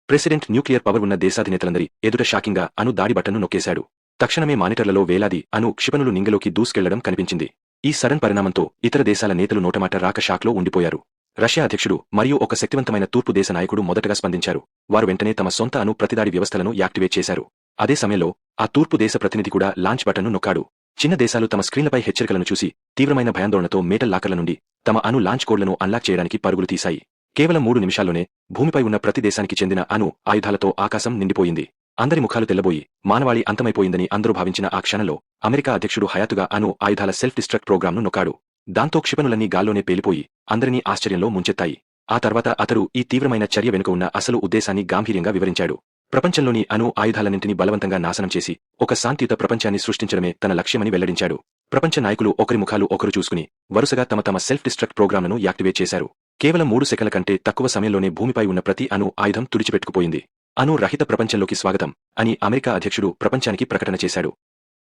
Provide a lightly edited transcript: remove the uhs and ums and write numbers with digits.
President nuclear power ఉన్న దేశాధినేతలందరి ఎదుట షాకింగ్గా అణు దాడి బటన్ను నొక్కేశాడు. తక్షణమే మానిటర్లలో వేలాది అణు క్షిపణులు నింగిలోకి దూసుకెళ్లడం కనిపించింది. ఈ సడన్ పరిణామంతో ఇతర దేశాల నేతలు నోటమాట రాక షాక్లో ఉండిపోయారు. రష్యా అధ్యక్షుడు మరియు ఒక శక్తివంతమైన తూర్పు దేశ నాయకుడు మొదటగా స్పందించారు. వారు వెంటనే తమ సొంత అణు ప్రతిదాడి వ్యవస్థలను యాక్టివేట్ చేశారు. అదే సమయంలో ఆ తూర్పు దేశ ప్రతినిధి కూడా లాంచ్ బటన్ను నొక్కాడు. చిన్న దేశాలు తమ స్క్రీన్లపై హెచ్చరికలను చూసి తీవ్రమైన భయాందోళనతో మేటల్ లాకర్ల నుండి తమ అణు లాంచ్ కోడ్లను అన్లాక్ చేయడానికి పరుగులు తీశాయి. కేవలం 3 నిమిషాల్లోనే భూమిపై ఉన్న ప్రతి దేశానికి చెందిన అణు ఆయుధాలతో ఆకాశం నిండిపోయింది. అందరి ముఖాలు తెల్లబోయి మానవాళి అంతమైపోయిందని అందరూ భావించిన ఆ క్షణంలో అమెరికా అధ్యక్షుడు హయాతుగా అణు ఆయుధాల సెల్ఫ్ డిస్ట్రక్ట్ ప్రోగ్రాంను నొక్కాడు. దాంతో క్షిపణులన్నీ గాల్లోనే పేలిపోయి అందరినీ ఆశ్చర్యంలో ముంచెత్తాయి. ఆ తర్వాత అతడు ఈ తీవ్రమైన చర్య వెనుక ఉన్న అసలు ఉద్దేశాన్ని గాంభీర్యంగా వివరించాడు. ప్రపంచంలోని అణు ఆయుధాలన్నింటినీ బలవంతంగా నాశనం చేసి ఒక శాంతియుత ప్రపంచాన్ని సృష్టించడమే తన లక్ష్యమని వెల్లడించాడు. ప్రపంచ నాయకులు ఒకరి ముఖాలు ఒకరు చూసుకుని వరుసగా తమ సెల్ఫ్ డిస్ట్రక్ట్ ప్రోగ్రాంలను యాక్టివేట్ చేశారు. కేవలం 3 సెకన్ల కంటే తక్కువ సమయంలోనే భూమిపై ఉన్న ప్రతి అణు ఆయుధం తుడిచిపెట్టుకుపోయింది. అణు రహిత ప్రపంచంలోకి స్వాగతం అని అమెరికా అధ్యక్షుడు ప్రపంచానికి ప్రకటన చేశాడు.